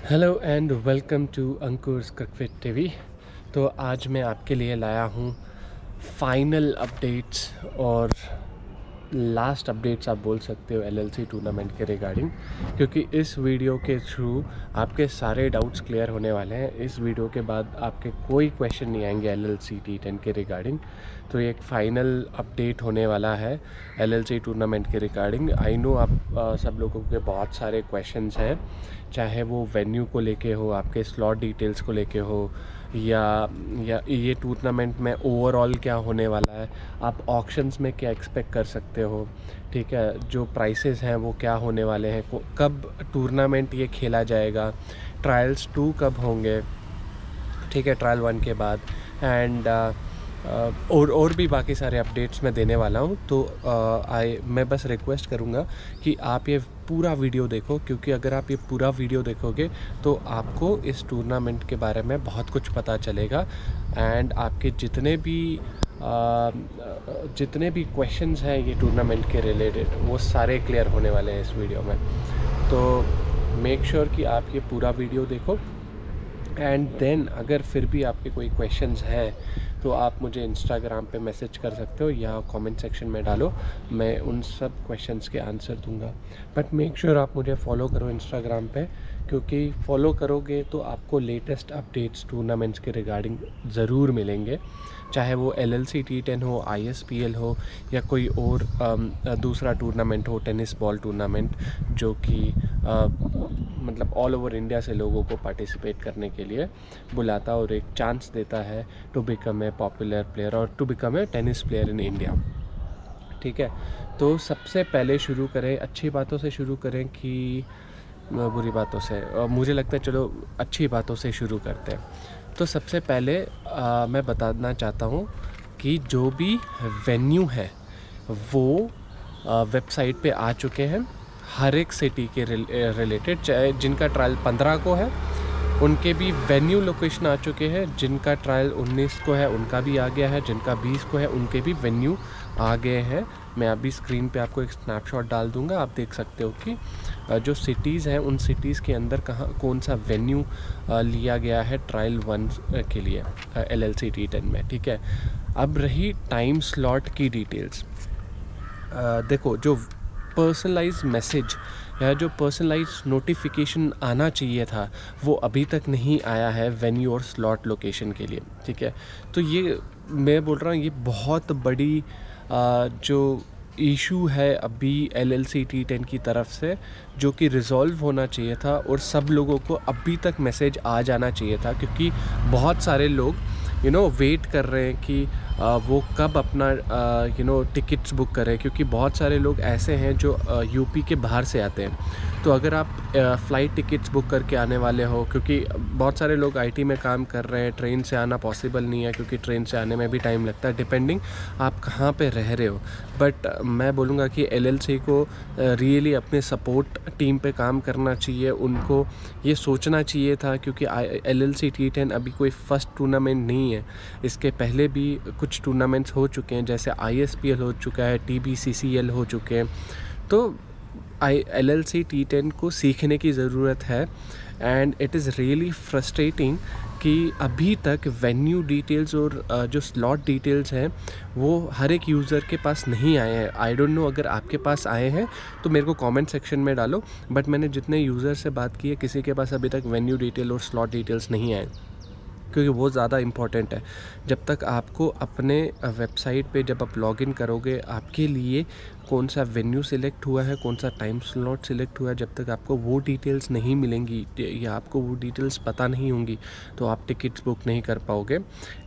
Hello and welcome to Ankur's cricket TV. तो आज मैं आपके लिए लाया हूँ फाइनल अपडेट्स और लास्ट अपडेट्स आप बोल सकते हो एलएलसी टूर्नामेंट के रिगार्डिंग, क्योंकि इस वीडियो के थ्रू आपके सारे डाउट्स क्लियर होने वाले हैं। इस वीडियो के बाद आपके कोई क्वेश्चन नहीं आएंगे एलएलसी T10 के रिगार्डिंग। तो ये एक फाइनल अपडेट होने वाला है एलएलसी टूर्नामेंट के रिगार्डिंग। आई नो आप सब लोगों के बहुत सारे क्वेश्चंस हैं, चाहे वो वेन्यू को लेके हो, आपके स्लॉट डिटेल्स को लेके हो, या ये टूर्नामेंट में ओवरऑल क्या होने वाला है, आप ऑक्शंस में क्या एक्सपेक्ट कर सकते हो, ठीक है, जो प्राइसेस हैं वो क्या होने वाले हैं, कब टूर्नामेंट ये खेला जाएगा, ट्रायल्स 2 कब होंगे, ठीक है, ट्रायल 1 के बाद, एंड और भी बाकी सारे अपडेट्स मैं देने वाला हूँ। तो मैं बस रिक्वेस्ट करूँगा कि आप ये पूरा वीडियो देखो, क्योंकि अगर आप ये पूरा वीडियो देखोगे तो आपको इस टूर्नामेंट के बारे में बहुत कुछ पता चलेगा एंड आपके जितने भी क्वेश्चंस हैं ये टूर्नामेंट के रिलेटेड वो सारे क्लियर होने वाले हैं इस वीडियो में। तो मेक श्योर कि आप ये पूरा वीडियो देखो एंड देन अगर फिर भी आपके कोई क्वेश्चंस हैं तो आप मुझे इंस्टाग्राम पे मैसेज कर सकते हो या कमेंट सेक्शन में डालो, मैं उन सब क्वेश्चंस के आंसर दूंगा। बट मेक श्योर आप मुझे फॉलो करो इंस्टाग्राम पे, क्योंकि फॉलो करोगे तो आपको लेटेस्ट अपडेट्स टूर्नामेंट्स के रिगार्डिंग ज़रूर मिलेंगे, चाहे वो एलएलसी T10 हो, ISPL हो, या कोई और दूसरा टूर्नामेंट हो, टेनिस बॉल टूर्नामेंट, जो कि मतलब ऑल ओवर इंडिया से लोगों को पार्टिसिपेट करने के लिए बुलाता और एक चांस देता है to become a popular player और to become a tennis player in India. ठीक है, तो सबसे पहले शुरू करें, अच्छी बातों से शुरू करें कि बुरी बातों से? मुझे लगता है चलो अच्छी बातों से शुरू करते हैं। तो सबसे पहले मैं बताना चाहता हूँ कि जो भी वेन्यू है वो वेबसाइट पे आ चुके हैं, हर एक सिटी के रिलेटेड, चाहे जिनका ट्रायल 15 को है उनके भी वेन्यू लोकेशन आ चुके हैं, जिनका ट्रायल 19 को है उनका भी आ गया है, जिनका 20 को है उनके भी वेन्यू आ गए हैं। मैं अभी स्क्रीन पे आपको एक स्नैपशॉट डाल दूंगा, आप देख सकते हो कि जो सिटीज़ हैं उन सिटीज़ के अंदर कौन सा वेन्यू लिया गया है ट्रायल 1 के लिए एलएलसी T10 में। ठीक है, अब रही टाइम स्लॉट की डिटेल्स। देखो, जो पर्सनलाइज मैसेज या जो पर्सनलाइज नोटिफिकेशन आना चाहिए था वो अभी तक नहीं आया है वेन्यू और स्लॉट लोकेशन के लिए। ठीक है, तो ये मैं बोल रहा हूँ ये बहुत बड़ी जो इशू है अभी एलएलसी T10 की तरफ से, जो कि रिज़ॉल्व होना चाहिए था और सब लोगों को अभी तक मैसेज आ जाना चाहिए था, क्योंकि बहुत सारे लोग वेट कर रहे हैं कि वो कब अपना टिकट्स बुक करें, क्योंकि बहुत सारे लोग ऐसे हैं जो यूपी के बाहर से आते हैं। तो अगर आप फ़्लाइट टिकट्स बुक करके आने वाले हो, क्योंकि बहुत सारे लोग आईटी में काम कर रहे हैं, ट्रेन से आना पॉसिबल नहीं है, क्योंकि ट्रेन से आने में भी टाइम लगता है, डिपेंडिंग आप कहाँ पे रह रहे हो। बट मैं बोलूँगा कि एलएलसी को रियली अपने सपोर्ट टीम पे काम करना चाहिए, उनको ये सोचना चाहिए था, क्योंकि एलएलसी T10 अभी कोई फर्स्ट टूर्नामेंट नहीं है। इसके पहले भी कुछ टूर्नामेंट्स हो चुके हैं, जैसे ISPL हो चुका है, TBCCL हो चुके हैं। तो एलएलसी T10 को सीखने की ज़रूरत है and it is really frustrating कि अभी तक वेन्यू डिटेल्स और जो स्लॉट डिटेल्स हैं वो हर एक यूज़र के पास नहीं आए हैं। आई डोंट नो, अगर आपके पास आए हैं तो मेरे को कमेंट सेक्शन में डालो, बट मैंने जितने यूज़र से बात की है किसी के पास अभी तक वेन्यू डिटेल और स्लॉट डिटेल्स नहीं आए, क्योंकि वो ज़्यादा इम्पॉर्टेंट है। जब तक आपको अपने वेबसाइट पे जब आप लॉगिन करोगे, आपके लिए कौन सा वेन्यू सिलेक्ट हुआ है, कौन सा टाइम स्लॉट सिलेक्ट हुआ है, जब तक आपको वो डिटेल्स नहीं मिलेंगी या आपको वो डिटेल्स पता नहीं होंगी तो आप टिकट्स बुक नहीं कर पाओगे।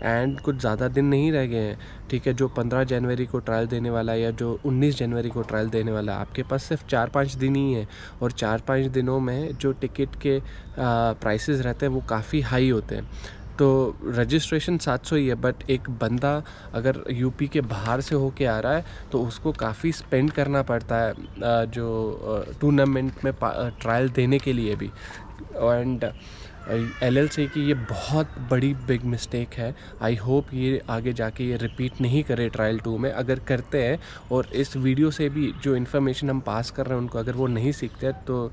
एंड कुछ ज़्यादा दिन नहीं रह गए हैं, ठीक है, जो 15 जनवरी को ट्रायल देने वाला है या जो 19 जनवरी को ट्रायल देने वाला है, आपके पास सिर्फ 4-5 दिन ही है, और 4-5 दिनों में जो टिकट के प्राइसेस रहते हैं वो काफ़ी हाई होते हैं। तो रजिस्ट्रेशन 700 ही है, बट एक बंदा अगर यूपी के बाहर से होके आ रहा है तो उसको काफ़ी स्पेंड करना पड़ता है जो टूर्नामेंट में ट्रायल देने के लिए भी। एंड एलएलसी की ये बहुत बड़ी बिग मिस्टेक है। आई होप ये आगे जाके ये रिपीट नहीं करे ट्रायल 2 में। अगर करते हैं और इस वीडियो से भी जो इन्फॉर्मेशन हम पास कर रहे हैं उनको अगर वो नहीं सीखते हैं तो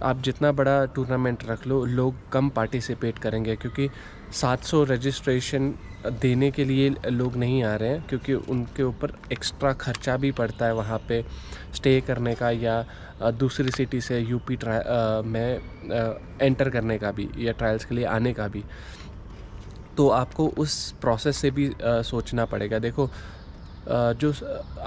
आप जितना बड़ा टूर्नामेंट रख लो, लोग कम पार्टिसिपेट करेंगे, क्योंकि 700 रजिस्ट्रेशन देने के लिए लोग नहीं आ रहे हैं, क्योंकि उनके ऊपर एक्स्ट्रा खर्चा भी पड़ता है वहाँ पे स्टे करने का, या दूसरी सिटी से यूपी में एंटर करने का भी, या ट्रायल्स के लिए आने का भी। तो आपको उस प्रोसेस से भी सोचना पड़ेगा। देखो जो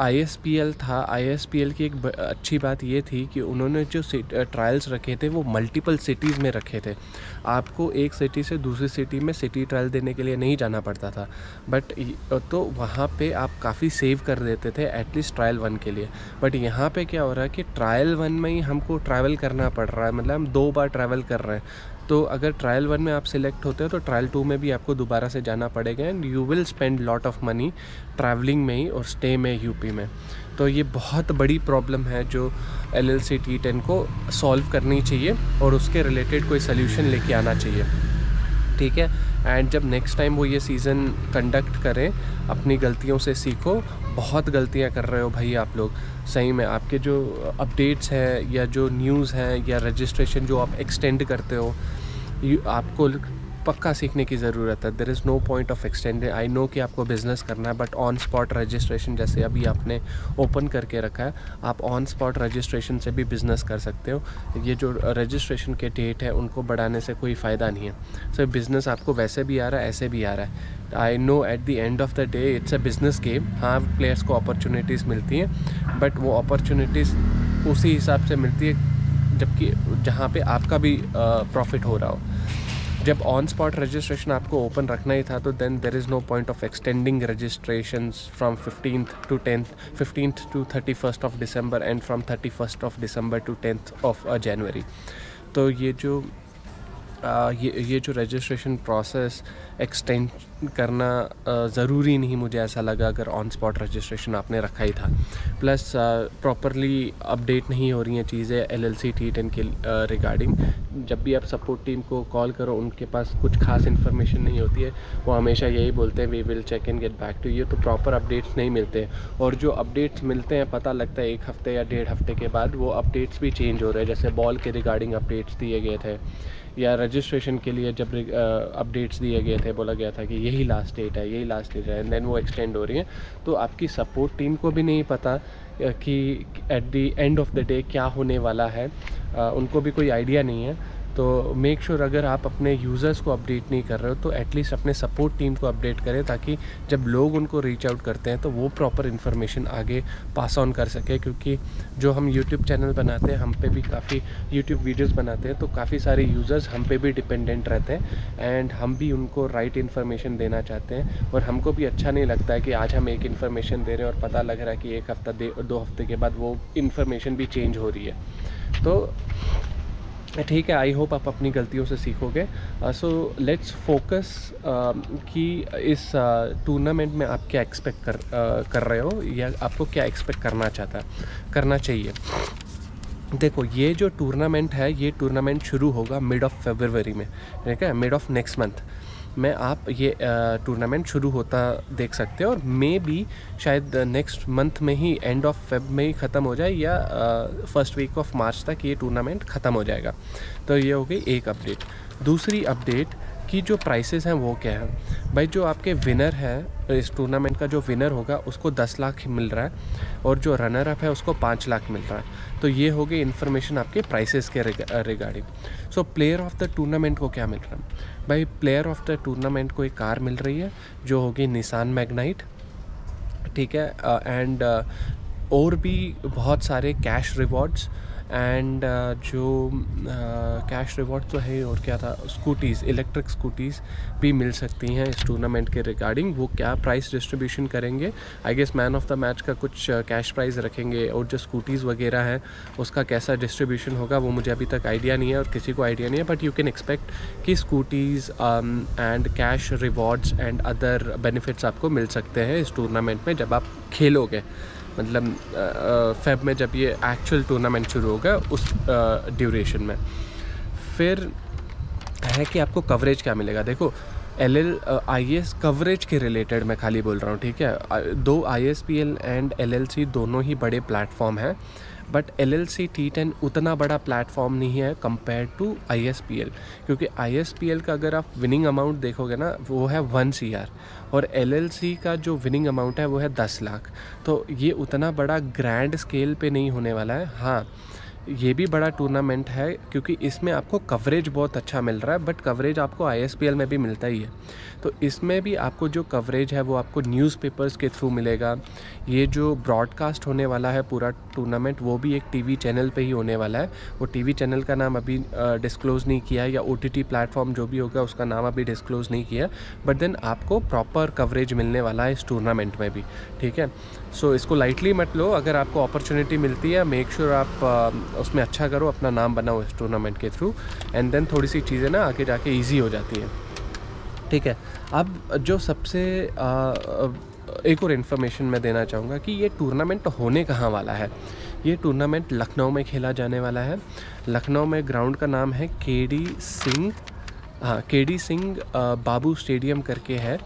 ISPL था, ISPL की एक अच्छी बात ये थी कि उन्होंने जो ट्रायल्स रखे थे वो मल्टीपल सिटीज़ में रखे थे। आपको एक सिटी से दूसरी सिटी में सिटी ट्रायल देने के लिए नहीं जाना पड़ता था, बट तो वहाँ पे आप काफ़ी सेव कर देते थे एटलीस्ट ट्रायल 1 के लिए। बट यहाँ पे क्या हो रहा है कि ट्रायल 1 में ही हमको ट्रैवल करना पड़ रहा है, मतलब हम 2 बार ट्रैवल कर रहे हैं। तो अगर ट्रायल 1 में आप सिलेक्ट होते हो तो ट्रायल 2 में भी आपको दोबारा से जाना पड़ेगा, and you will spend lot of money travelling में ही और स्टे में यूपी में। तो ये बहुत बड़ी प्रॉब्लम है जो LLC T10 को सॉल्व करनी चाहिए, और उसके रिलेटेड कोई सल्यूशन लेके आना चाहिए, ठीक है। एंड जब नेक्स्ट टाइम वो ये सीज़न कंडक्ट करें, अपनी गलतियों से सीखो। बहुत गलतियां कर रहे हो भाई आप लोग, सही में। आपके जो अपडेट्स हैं या जो न्यूज़ हैं या रजिस्ट्रेशन जो आप एक्सटेंड करते हो, आपको पक्का सीखने की ज़रूरत है। There is no point of extend. I know कि आपको बिज़नेस करना है, बट ऑन स्पॉट रजिस्ट्रेशन जैसे अभी आपने ओपन करके रखा है, आप ऑन स्पॉट रजिस्ट्रेशन से भी बिज़नेस कर सकते हो। ये जो रजिस्ट्रेशन के डेट है उनको बढ़ाने से कोई फ़ायदा नहीं है। सो बिज़नेस आपको वैसे भी आ रहा है, ऐसे भी आ रहा है। I know at the end of the day it's a business game. हाँ, प्लेयर्स को अपॉर्चुनिटीज़ मिलती हैं, बट वो अपॉर्चुनिटीज़ उसी हिसाब से मिलती है जबकि जहाँ पे आपका भी प्रॉफिट हो रहा हो। जब ऑन स्पॉट रजिस्ट्रेशन आपको ओपन रखना ही था, तो then there is no point of extending registrations from 15th to 31st of December and from 31st of December to 10th of January। तो ये जो रजिस्ट्रेशन प्रोसेस एक्सटेंड करना ज़रूरी नहीं मुझे ऐसा लगा, अगर ऑन स्पॉट रजिस्ट्रेशन आपने रखा ही था। प्लस प्रॉपरली अपडेट नहीं हो रही हैं चीज़ें LLC T10 के रिगार्डिंग। जब भी आप सपोर्ट टीम को कॉल करो, उनके पास कुछ खास इन्फॉर्मेशन नहीं होती है। वो हमेशा यही बोलते हैं we will check and get back to you. तो प्रॉपर अपडेट्स नहीं मिलते, और जो अपडेट्स मिलते हैं पता लगता है 1 हफ़्ते या 1.5 हफ़्ते के बाद वो अपडेट्स भी चेंज हो रहे हैं। जैसे बॉल के रिगार्डिंग अपडेट्स दिए गए थे, या रजिस्ट्रेशन के लिए जब अपडेट्स दिए गए थे, बोला गया था कि यही लास्ट डेट है, यही लास्ट डेट है, एंड देन वो एक्सटेंड हो रही है। तो आपकी सपोर्ट टीम को भी नहीं पता कि at the end of the day क्या होने वाला है, उनको भी कोई आइडिया नहीं है। तो मेक श्योर अगर आप अपने यूज़र्स को अपडेट नहीं कर रहे हो तो एटलीस्ट अपने सपोर्ट टीम को अपडेट करें, ताकि जब लोग उनको रीच आउट करते हैं तो वो प्रॉपर इन्फॉर्मेशन आगे पास ऑन कर सके। क्योंकि जो हम यूट्यूब चैनल बनाते हैं, हम पे भी काफ़ी यूट्यूब वीडियोस बनाते हैं, तो काफ़ी सारे यूज़र्स हम पे भी डिपेंडेंट रहते हैं, एंड हम भी उनको राइट इन्फॉर्मेशन देना चाहते हैं। और हमको भी अच्छा नहीं लगता है कि आज हम एक इन्फॉर्मेशन दे रहे हैं और पता लग रहा है कि 1 हफ़्ता 2 हफ्ते के बाद वो इन्फॉर्मेशन भी चेंज हो रही है। तो ठीक है, आई होप आप अपनी गलतियों से सीखोगे। सो लेट्स फोकस कि इस टूर्नामेंट में आप क्या एक्सपेक्ट कर रहे हो, या आपको क्या एक्सपेक्ट करना चाहिए। देखो, ये जो टूर्नामेंट है, ये टूर्नामेंट शुरू होगा मिड ऑफ फरवरी में, ठीक है, मिड ऑफ नेक्स्ट मंथ में आप ये टूर्नामेंट शुरू होता देख सकते हो, और मे बी शायद नेक्स्ट मंथ में ही, एंड ऑफ फेब में ही ख़त्म हो जाए, या फर्स्ट वीक ऑफ मार्च तक ये टूर्नामेंट ख़त्म हो जाएगा। तो ये हो गई एक अपडेट। दूसरी अपडेट कि जो प्राइसेस हैं वो क्या है भाई। जो आपके विनर है, इस टूर्नामेंट का जो विनर होगा उसको 10 लाख मिल रहा है, और जो रनर अप है उसको 5 लाख मिल रहा है। तो ये हो गई इन्फॉर्मेशन आपके प्राइसेस के regarding. So player of the tournament को क्या मिल रहा है भाई। प्लेयर ऑफ द टूर्नामेंट को एक कार मिल रही है जो होगी निसान मैग्नाइट, ठीक है, एंड और भी बहुत सारे कैश रिवॉर्ड्स, एंड जो कैश रिवॉर्ड तो है, और क्या था, स्कूटीज़, इलेक्ट्रिक स्कूटीज़ भी मिल सकती हैं इस टूर्नामेंट के रिगार्डिंग। वो क्या प्राइस डिस्ट्रीब्यूशन करेंगे, I guess man of the match का कुछ कैश प्राइज़ रखेंगे, और जो स्कूटीज़ वगैरह हैं उसका कैसा डिस्ट्रीब्यूशन होगा वो मुझे अभी तक आइडिया नहीं है, और किसी को आइडिया नहीं है। बट यू कैन एक्सपेक्ट कि scooties and cash rewards and other benefits आपको मिल सकते हैं इस टूर्नामेंट में जब आप खेलोगे। मतलब फेब में जब ये एक्चुअल टूर्नामेंट शुरू होगा उस ड्यूरेशन में। फिर है कि आपको कवरेज क्या मिलेगा। देखो, IS कवरेज के रिलेटेड मैं खाली बोल रहा हूँ, ठीक है। 2 ISPL एंड LLC दोनों ही बड़े प्लेटफॉर्म हैं, बट LLC T10 उतना बड़ा प्लेटफॉर्म नहीं है कंपेयर टू ISPL, क्योंकि ISPL का अगर आप विनिंग अमाउंट देखोगे ना वो है 1 CR और LLC का जो विनिंग अमाउंट है वो है 10 लाख। तो ये उतना बड़ा ग्रैंड स्केल पे नहीं होने वाला है। हाँ, ये भी बड़ा टूर्नामेंट है क्योंकि इसमें आपको कवरेज बहुत अच्छा मिल रहा है, बट कवरेज आपको ISPL में भी मिलता ही है। तो इसमें भी आपको जो कवरेज है वो आपको न्यूज़पेपर्स के थ्रू मिलेगा। ये जो ब्रॉडकास्ट होने वाला है पूरा टूर्नामेंट वो भी एक टीवी चैनल पे ही होने वाला है। वो टीवी चैनल का नाम अभी डिस्क्लोज़ नहीं किया, या OTT प्लेटफॉर्म जो भी होगा उसका नाम अभी डिस्क्लोज़ नहीं किया, बट देन आपको प्रॉपर कवरेज मिलने वाला है इस टूर्नामेंट में भी, ठीक है। सो इसको लाइटली मत लो, अगर आपको अपॉर्चुनिटी मिलती है मेक श्योर आप उसमें अच्छा करो, अपना नाम बनाओ इस टूर्नामेंट के थ्रू, एंड देन थोड़ी सी चीज़ें ना आगे जाके ईजी हो जाती हैं, ठीक है। अब जो सबसे एक और इन्फॉर्मेशन मैं देना चाहूँगा कि ये टूर्नामेंट होने कहाँ वाला है। ये टूर्नामेंट लखनऊ में खेला जाने वाला है। लखनऊ में ग्राउंड का नाम है KD सिंह बाबू स्टेडियम करके है,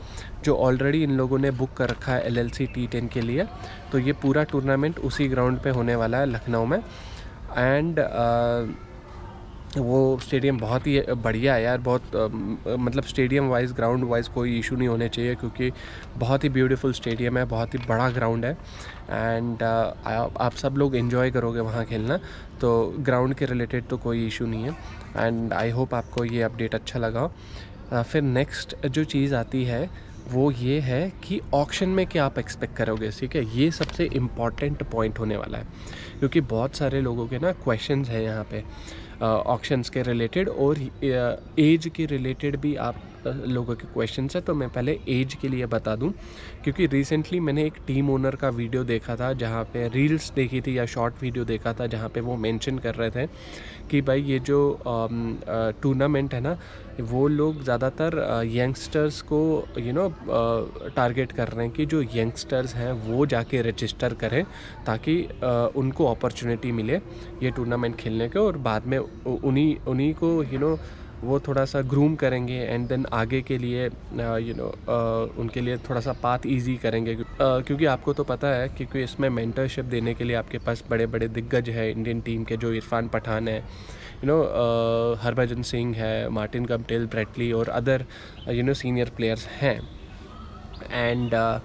जो ऑलरेडी इन लोगों ने बुक कर रखा है LLC T10 के लिए। तो ये पूरा टूर्नामेंट उसी ग्राउंड पे होने वाला है लखनऊ में। एंड वो स्टेडियम बहुत ही बढ़िया है यार, बहुत मतलब स्टेडियम वाइज ग्राउंड वाइज कोई इशू नहीं होने चाहिए, क्योंकि बहुत ही ब्यूटीफुल स्टेडियम है, बहुत ही बड़ा ग्राउंड है। एंड आप सब लोग एंजॉय करोगे वहाँ खेलना, तो ग्राउंड के रिलेटेड तो कोई इशू नहीं है। एंड आई होप आपको ये अपडेट अच्छा लगा हो। फिर नेक्स्ट जो चीज़ आती है वो ये है कि ऑक्शन में क्या आप एक्सपेक्ट करोगे, ठीक है। ये सबसे इम्पॉर्टेंट पॉइंट होने वाला है, क्योंकि बहुत सारे लोगों के ना क्वेश्चंस हैं यहाँ पे ऑक्शंस के रिलेटेड, और एज के रिलेटेड भी आप लोगों के क्वेश्चंस है। तो मैं पहले एज के लिए बता दूं, क्योंकि रिसेंटली मैंने एक टीम ओनर का वीडियो देखा था, जहां पे रील्स देखी थी या शॉर्ट वीडियो देखा था, जहां पे वो मेंशन कर रहे थे कि भाई ये जो टूर्नामेंट है ना, वो लोग ज़्यादातर यंगस्टर्स को टारगेट कर रहे हैं कि जो यंगस्टर्स हैं वो जाके रजिस्टर करें, ताकि उनको अपॉर्चुनिटी मिले ये टूर्नामेंट खेलने के, और बाद में उन्हीं को वो थोड़ा सा ग्रूम करेंगे, एंड देन आगे के लिए उनके लिए थोड़ा सा पाथ इजी करेंगे। क्योंकि आपको तो पता है, क्योंकि इसमें मेंटरशिप देने के लिए आपके पास बड़े बड़े दिग्गज है इंडियन टीम के, जो इरफान पठान है, हरभजन सिंह है, मार्टिन गप्टिल, ब्रेटली और अदर सीनियर प्लेयर्स हैं। एंड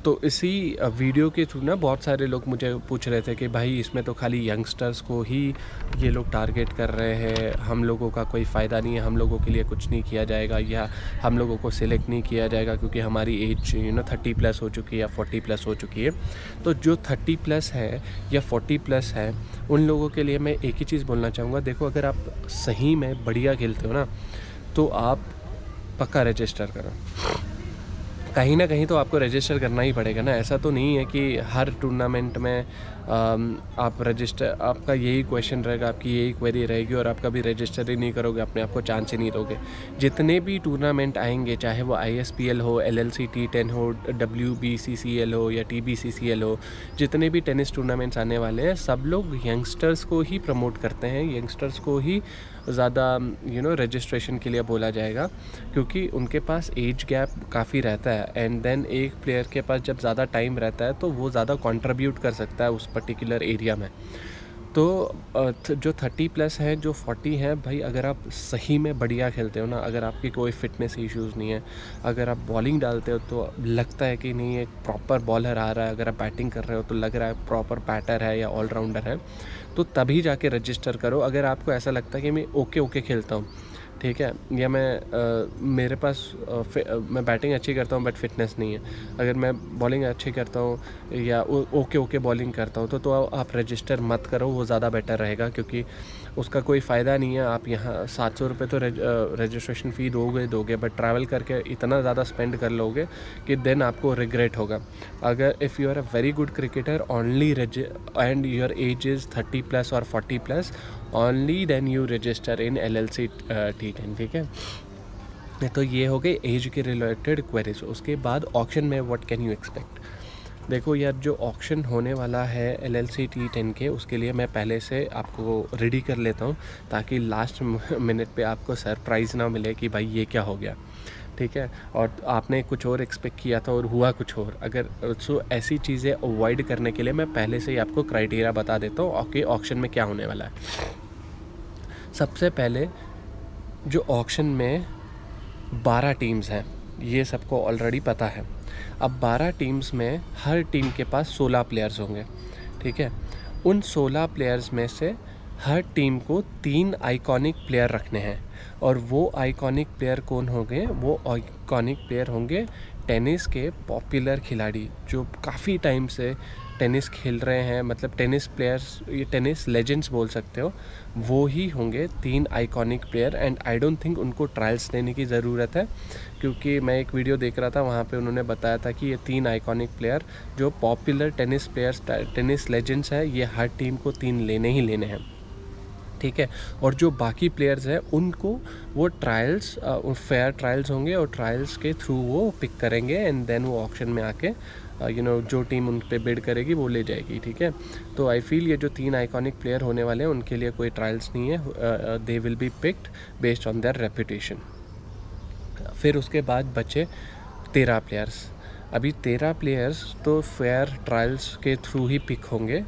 तो इसी वीडियो के थ्रू ना बहुत सारे लोग मुझे पूछ रहे थे कि भाई इसमें तो खाली यंगस्टर्स को ही ये लोग टारगेट कर रहे हैं, हम लोगों का कोई फ़ायदा नहीं है, हम लोगों के लिए कुछ नहीं किया जाएगा, या हम लोगों को सिलेक्ट नहीं किया जाएगा क्योंकि हमारी एज 30+ हो चुकी है या 40+ हो चुकी है। तो जो 30+ है या 40+ है, उन लोगों के लिए मैं एक ही चीज़ बोलना चाहूँगा, देखो अगर आप सही में बढ़िया खेलते हो ना, तो आप पक्का रजिस्टर करो। कहीं ना कहीं तो आपको रजिस्टर करना ही पड़ेगा ना। ऐसा तो नहीं है कि हर टूर्नामेंट में आप रजिस्टर, आपका यही क्वेश्चन रहेगा, आपकी यही क्वेरी रहेगी और आप कभी रजिस्टर ही नहीं करोगे, अपने आप को चांस ही नहीं दोगे। जितने भी टूर्नामेंट आएंगे, चाहे वो ISPL हो, LLC T10 हो, WBCCL हो या TBCCL हो, जितने भी टेनिस टूर्नामेंट्स आने वाले हैं, सब लोग यंगस्टर्स को ही प्रमोट करते हैं, यंगस्टर्स को ही ज़्यादा रजिस्ट्रेशन के लिए बोला जाएगा, क्योंकि उनके पास एज गैप काफ़ी रहता है। एंड देन एक प्लेयर के पास जब ज़्यादा टाइम रहता है तो वो ज़्यादा कंट्रीब्यूट कर सकता है उस पर्टिकुलर एरिया में। तो जो 30+ है, जो 40 है, भाई अगर आप सही में बढ़िया खेलते हो ना, अगर आपकी कोई फिटनेस इश्यूज़ नहीं है, अगर आप बॉलिंग डालते हो तो लगता है कि नहीं एक प्रॉपर बॉलर आ रहा है, अगर आप बैटिंग कर रहे हो तो लग रहा है प्रॉपर बैटर है या ऑलराउंडर है, तो तभी जाके रजिस्टर करो। अगर आपको ऐसा लगता है कि मैं ओके खेलता हूँ, ठीक है, या मेरे पास मैं बैटिंग अच्छी करता हूँ बट फिटनेस नहीं है, अगर मैं बॉलिंग अच्छी करता हूँ या ओके बॉलिंग करता हूँ, तो आप रजिस्टर मत करो, वो ज़्यादा बेटर रहेगा, क्योंकि उसका कोई फ़ायदा नहीं है। आप यहाँ 700 रुपये तो रजिस्ट्रेशन फ़ी दोगे, बट ट्रैवल करके इतना ज़्यादा स्पेंड कर लोगे कि देन आपको रिग्रेट होगा। अगर if you are a very good cricketer only and your age is 30+ और 40+, only then you register in LLC T10, ठीक है। तो ये हो गई एज के रिलेटेड क्वेरीज। उसके बाद ऑक्शन में व्हाट कैन यू एक्सपेक्ट। देखो यार, जो ऑक्शन होने वाला है LLC T10 के, उसके लिए मैं पहले से आपको रेडी कर लेता हूँ, ताकि लास्ट मिनट पे आपको सरप्राइज़ ना मिले कि भाई ये क्या हो गया। ठीक है, और आपने कुछ और एक्सपेक्ट किया था और हुआ कुछ और। अगर सो ऐसी चीज़ें अवॉइड करने के लिए मैं पहले से ही आपको क्राइटेरिया बता देता हूँ कि ऑक्शन में क्या होने वाला है। सबसे पहले जो ऑक्शन में 12 टीम्स हैं, ये सबको ऑलरेडी पता है। अब 12 टीम्स में हर टीम के पास 16 प्लेयर्स होंगे, ठीक है। उन 16 प्लेयर्स में से हर टीम को 3 आइकॉनिक प्लेयर रखने हैं, और वो आइकॉनिक प्लेयर कौन होंगे? वो आइकॉनिक प्लेयर होंगे टेनिस के पॉपुलर खिलाड़ी जो काफ़ी टाइम से टेनिस खेल रहे हैं, मतलब टेनिस प्लेयर्स, ये टेनिस लेजेंड्स बोल सकते हो, वो ही होंगे 3 iconic player. And I don't think उनको ट्रायल्स लेने की ज़रूरत है, क्योंकि मैं एक वीडियो देख रहा था, वहाँ पे उन्होंने बताया था कि ये 3 आइकॉनिक प्लेयर जो popular tennis players, tennis legends हैं, ये हर टीम को 3 लेने ही लेने हैं, ठीक है। और जो बाकी प्लेयर्स हैं उनको वो ट्रायल्स, फेयर ट्रायल्स होंगे, और ट्रायल्स के थ्रू वो पिक करेंगे, एंड देन वो ऑक्शन में आके जो टीम उन पे बिड करेगी वो ले जाएगी, ठीक है। तो आई फील ये जो 3 आइकॉनिक प्लेयर होने वाले हैं उनके लिए कोई ट्रायल्स नहीं है, they will be picked based on their reputation. फिर उसके बाद बचे 13 प्लेयर्स। अभी 13 प्लेयर्स तो फेयर ट्रायल्स के थ्रू ही पिक होंगे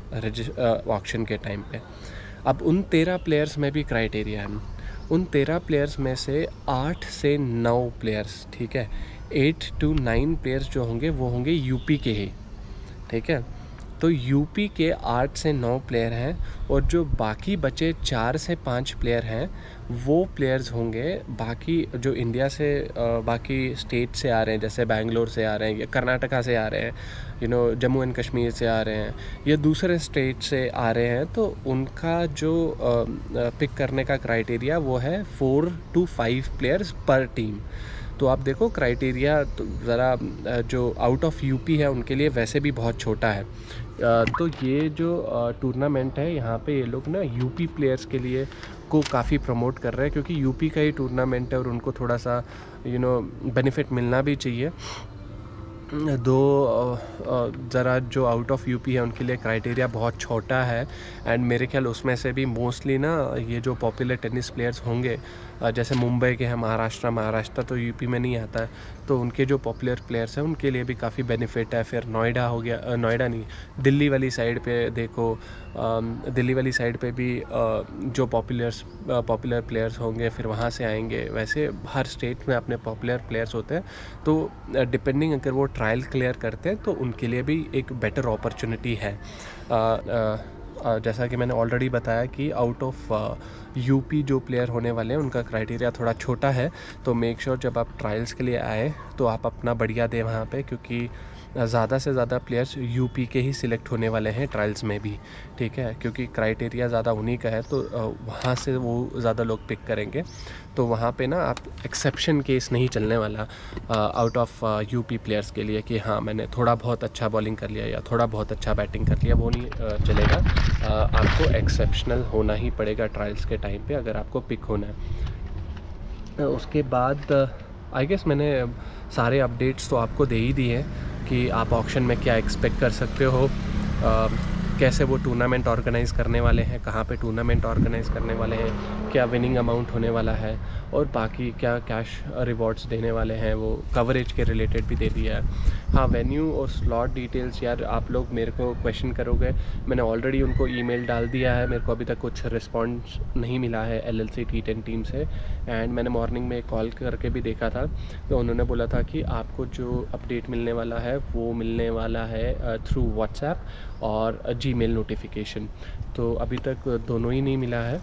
ऑक्शन के टाइम पे। अब उन 13 प्लेयर्स में भी क्राइटेरिया है। उन 13 प्लेयर्स में से 8 से 9 प्लेयर्स, ठीक है, 8 to 9 प्लेयर्स जो होंगे वो होंगे यूपी के ही, ठीक है। तो यूपी के 8 से 9 प्लेयर हैं, और जो बाकी बचे 4 से 5 प्लेयर हैं वो प्लेयर्स होंगे बाकी जो इंडिया से, बाकी स्टेट से आ रहे हैं, जैसे बेंगलोर से आ रहे हैं, या कर्नाटका से आ रहे हैं, जम्मू एंड कश्मीर से आ रहे हैं, या दूसरे स्टेट से आ रहे हैं। तो उनका जो पिक करने का क्राइटेरिया वो है 4 to 5 प्लेयर्स पर टीम। तो आप देखो क्राइटेरिया तो ज़रा जो आउट ऑफ यूपी है उनके लिए वैसे भी बहुत छोटा है। तो ये जो टूर्नामेंट है, यहाँ पे ये लोग ना यूपी प्लेयर्स के लिए को काफ़ी प्रमोट कर रहे हैं, क्योंकि यूपी का ही टूर्नामेंट है और उनको थोड़ा सा बेनिफिट मिलना भी चाहिए। ज़रा जो आउट ऑफ यूपी है उनके लिए क्राइटेरिया बहुत छोटा है, एंड मेरे ख्याल उसमें से भी मोस्टली ना ये जो पॉपुलर टेनिस प्लेयर्स होंगे, जैसे मुंबई के हैं, महाराष्ट्र तो यूपी में नहीं आता है, तो उनके जो पॉपुलर प्लेयर्स हैं उनके लिए भी काफ़ी बेनिफिट है। फिर नोएडा हो गया, नोएडा नहीं, दिल्ली वाली साइड पे देखो, दिल्ली वाली साइड पे भी जो पॉपुलर प्लेयर्स होंगे फिर वहाँ से आएंगे। वैसे हर स्टेट में अपने पॉपुलर प्लेयर्स होते हैं, तो डिपेंडिंग अगर वो ट्रायल क्लियर करते हैं तो उनके लिए भी एक बेटर अपॉर्चुनिटी है। जैसा कि मैंने ऑलरेडी बताया कि आउट ऑफ यूपी जो प्लेयर होने वाले हैं उनका क्राइटेरिया थोड़ा छोटा है, तो मेक श्योर जब आप ट्रायल्स के लिए आए तो आप अपना बढ़िया दें वहाँ पे, क्योंकि ज़्यादा से ज़्यादा प्लेयर्स यूपी के ही सिलेक्ट होने वाले हैं ट्रायल्स में भी, ठीक है, क्योंकि क्राइटेरिया ज़्यादा उन्हीं का है, तो वहाँ से वो ज़्यादा लोग पिक करेंगे। तो वहाँ पे ना आप एक्सेप्शन केस नहीं चलने वाला आउट ऑफ यूपी प्लेयर्स के लिए कि हाँ मैंने थोड़ा बहुत अच्छा बॉलिंग कर लिया या थोड़ा बहुत अच्छा बैटिंग कर लिया, वो नहीं चलेगा। आपको एक्सेप्शनल होना ही पड़ेगा ट्रायल्स के टाइम पे अगर आपको पिक होना है। उसके बाद आई गेस मैंने सारे अपडेट्स तो आपको दे ही दिए हैं कि आप ऑक्शन में क्या एक्सपेक्ट कर सकते हो, कैसे वो टूर्नामेंट ऑर्गेनाइज़ करने वाले हैं, कहाँ पे टूर्नामेंट ऑर्गेनाइज़ करने वाले हैं, क्या विनिंग अमाउंट होने वाला है, और बाकी क्या कैश रिवॉर्ड्स देने वाले हैं, वो कवरेज के रिलेटेड भी दे दिया है। हाँ, वेन्यू और स्लॉट डिटेल्स यार आप लोग मेरे को क्वेश्चन करोगे, मैंने ऑलरेडी उनको ईमेल डाल दिया है, मेरे को अभी तक कुछ रिस्पॉन्स नहीं मिला है LLC T10 टीम से। एंड मैंने मॉर्निंग में कॉल करके भी देखा था, तो उन्होंने बोला था कि आपको जो अपडेट मिलने वाला है वो मिलने वाला है थ्रू व्हाट्सएप और जीमेल नोटिफिकेशन। तो अभी तक दोनों ही नहीं मिला है,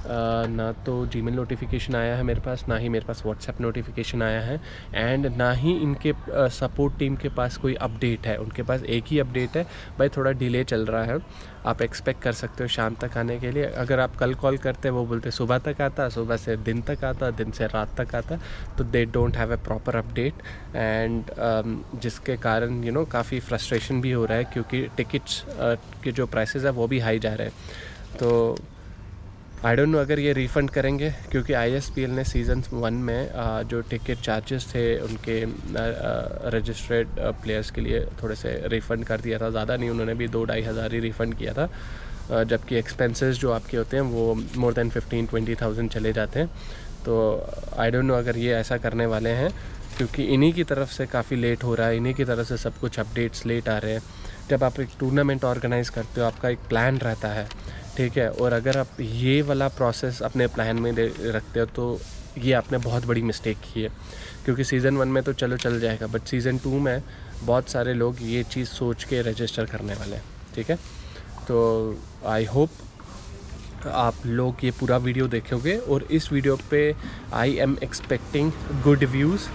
ना तो जीमेल नोटिफिकेशन आया है मेरे पास, ना ही मेरे पास व्हाट्सएप नोटिफिकेशन आया है, एंड ना ही इनके सपोर्ट टीम के पास कोई अपडेट है। उनके पास एक ही अपडेट है, भाई थोड़ा डिले चल रहा है, आप एक्सपेक्ट कर सकते हो शाम तक आने के लिए। अगर आप कल कॉल करते वो बोलते सुबह तक आता, सुबह से दिन तक आता, दिन से रात तक आता, तो they don't have a proper update. And जिसके कारण काफ़ी फ्रस्ट्रेशन भी हो रहा है, क्योंकि टिकट्स के जो प्राइसेस है वो भी हाई जा रहे हैं। तो आई डोंट नो अगर ये रिफ़ंड करेंगे, क्योंकि ISPL ने सीज़न 1 में जो टिकट चार्जेस थे उनके रजिस्ट्रेड प्लेयर्स के लिए थोड़े से रिफ़ंड कर दिया था, ज़्यादा नहीं, उन्होंने भी 2-2.5 हज़ार ही रिफ़ंड किया था, जबकि एक्सपेंसेस जो आपके होते हैं वो मोर देन 15-20 थाउजेंड चले जाते हैं। तो आई डोंट नो अगर ये ऐसा करने वाले हैं क्योंकि इन्हीं की तरफ से काफ़ी लेट हो रहा है, इन्हीं की तरफ से सब कुछ अपडेट्स लेट आ रहे हैं। जब आप एक टूर्नामेंट ऑर्गेनाइज़ करते हो, आपका एक प्लान रहता है, ठीक है, और अगर आप ये वाला प्रोसेस अपने प्लान में रखते हो तो ये आपने बहुत बड़ी मिस्टेक की है। क्योंकि सीज़न 1 में तो चलो चल जाएगा, बट सीज़न 2 में बहुत सारे लोग ये चीज़ सोच के रजिस्टर करने वाले हैं, ठीक है। तो आई होप आप लोग ये पूरा वीडियो देखोगे, और इस वीडियो पे I am expecting good views,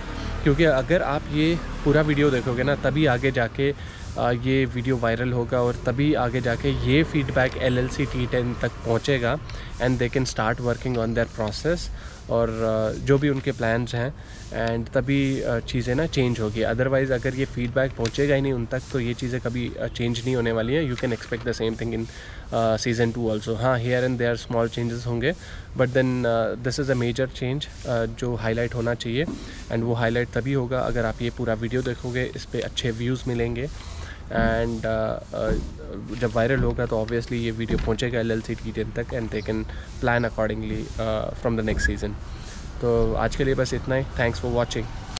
क्योंकि अगर आप ये पूरा वीडियो देखोगे ना, तभी आगे जाके ये वीडियो वायरल होगा, और तभी आगे जाके ये फीडबैक LLC T10 तक पहुंचेगा, and they can start working on their process, और जो भी उनके प्लान्स हैं, एंड तभी चीज़ें ना चेंज होगी। अदरवाइज़ अगर ये फीडबैक पहुंचेगा ही नहीं उन तक, तो ये चीज़ें कभी चेंज नहीं होने वाली हैं। You can expect the same thing in season 2 also. हाँ, here and there small changes होंगे, but then this is a major change जो हाईलाइट होना चाहिए, एंड वो हाईलाइट तभी होगा अगर आप ये पूरा वीडियो देखोगे। इस पर अच्छे व्यूज़ मिलेंगे, एंड जब वायरल होगा तो ऑब्वियसली ये वीडियो पहुंचेगा LLC T10 तक, and they can plan accordingly from the next season. तो आज के लिए बस इतना ही। Thanks for watching.